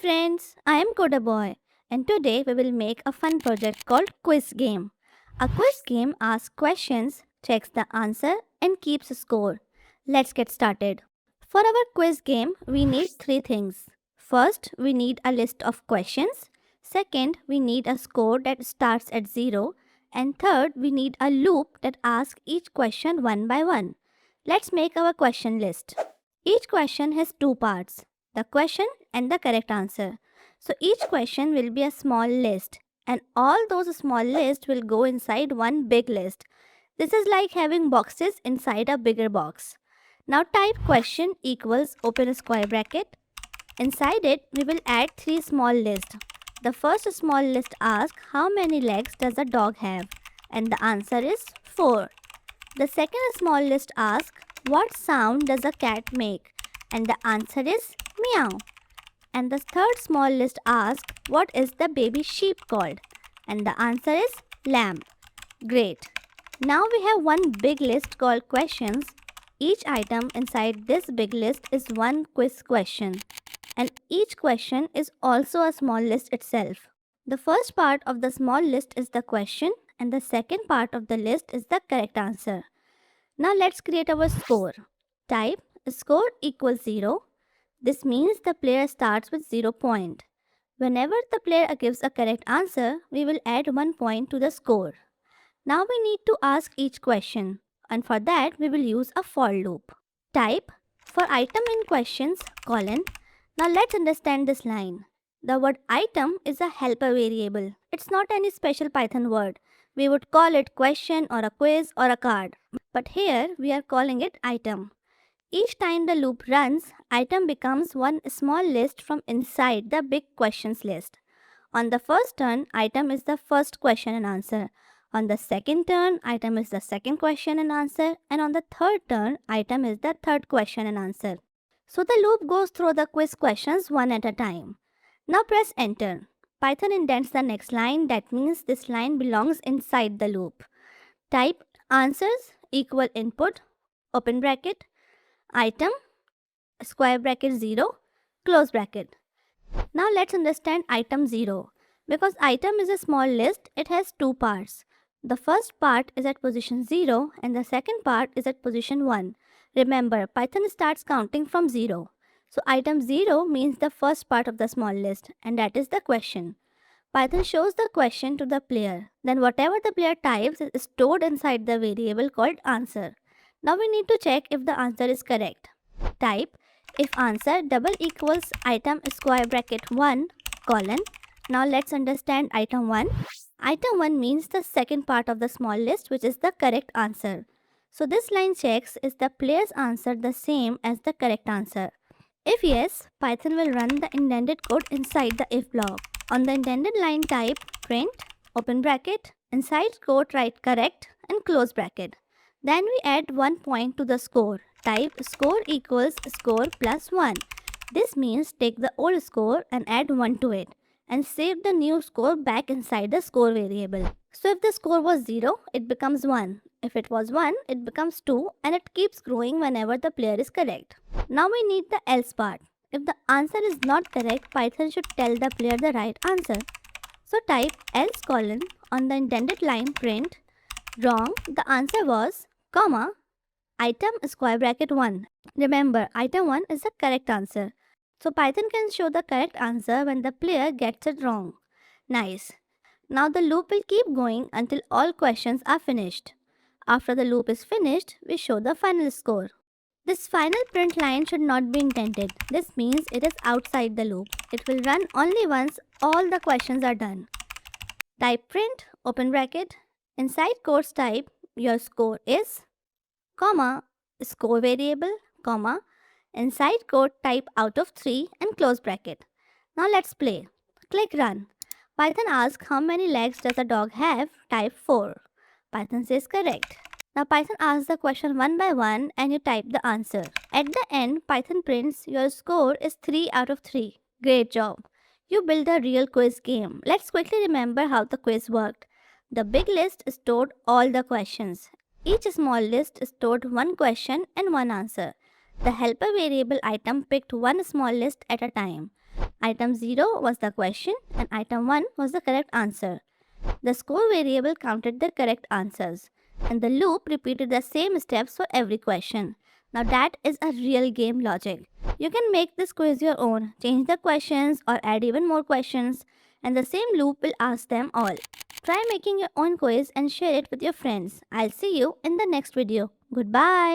friends, I am Coderboy and today we will make a fun project called Quiz Game. A quiz game asks questions, checks the answer and keeps a score. Let's get started. For our quiz game, we need three things. First, we need a list of questions. Second, we need a score that starts at 0. And third, we need a loop that asks each question one by one. Let's make our question list. Each question has two parts, the question and the correct answer. So each question will be a small list and all those small lists will go inside one big list. This is like having boxes inside a bigger box. Now type question equals open a square bracket. Inside it we will add three small lists. The first small list asks how many legs does a dog have and the answer is 4. The second small list asks what sound does a cat make and the answer is meow. And the third small list asks what is the baby sheep called and the answer is lamb. Great. Now we have one big list called questions. Each item inside this big list is one quiz question and each question is also a small list itself. The first part of the small list is the question and the second part of the list is the correct answer. Now let's create our score. Type score equals 0. This means the player starts with 0 point. Whenever the player gives a correct answer, we will add 1 point to the score. Now we need to ask each question and for that we will use a for loop. Type for item in questions colon. Now let's understand this line. The word item is a helper variable. It's not any special Python word. We would call it question or a quiz or a card. But here we are calling it item. Each time the loop runs, item becomes one small list from inside the big questions list. On the first turn, item is the first question and answer. On the second turn, item is the second question and answer. And on the third turn, item is the third question and answer. So the loop goes through the quiz questions one at a time. Now press enter. Python indents the next line. That means this line belongs inside the loop. Type answers equal input, open bracket, item, square bracket 0, close bracket. Now let's understand item 0. Because item is a small list, it has two parts. The first part is at position 0 and the second part is at position 1. Remember, Python starts counting from 0. So item 0 means the first part of the small list and that is the question. Python shows the question to the player. Then whatever the player types is stored inside the variable called answer. Now we need to check if the answer is correct. Type if answer double equals item square bracket 1 colon. Now let's understand item 1. Item 1 means the second part of the small list which is the correct answer. So this line checks is the player's answer the same as the correct answer. If yes, Python will run the indented code inside the if block. On the indented line type print open bracket inside quote write correct and close bracket. Then we add 1 point to the score. Type score equals score plus 1. This means take the old score and add 1 to it and save the new score back inside the score variable. So if the score was 0, it becomes 1. If it was 1, it becomes 2 and it keeps growing whenever the player is correct. Now we need the else part. If the answer is not correct, Python should tell the player the right answer. So type else colon on the indented line print wrong. The answer was comma item square bracket 1. Remember, item 1 is the correct answer. So Python can show the correct answer when the player gets it wrong. Nice. Now the loop will keep going until all questions are finished. After the loop is finished, we show the final score. This final print line should not be indented. This means it is outside the loop. It will run only once all the questions are done. Type print open bracket inside quotes type your score is comma score variable comma inside quote type out of 3 and close bracket. Now let's play. Click run. Python asks how many legs does a dog have? Type 4. Python says correct. Now Python asks the question one by one and you type the answer. At the end, Python prints your score is 3 out of 3. Great job. You built a real quiz game. Let's quickly remember how the quiz worked. The big list stored all the questions. Each small list stored one question and one answer. The helper variable item picked one small list at a time. Item 0 was the question and item 1 was the correct answer. The score variable counted the correct answers, and the loop repeated the same steps for every question. Now, that is a real game logic. You can make this quiz your own, change the questions, or add even more questions, and the same loop will ask them all. Try making your own quiz and share it with your friends. I'll see you in the next video. Goodbye.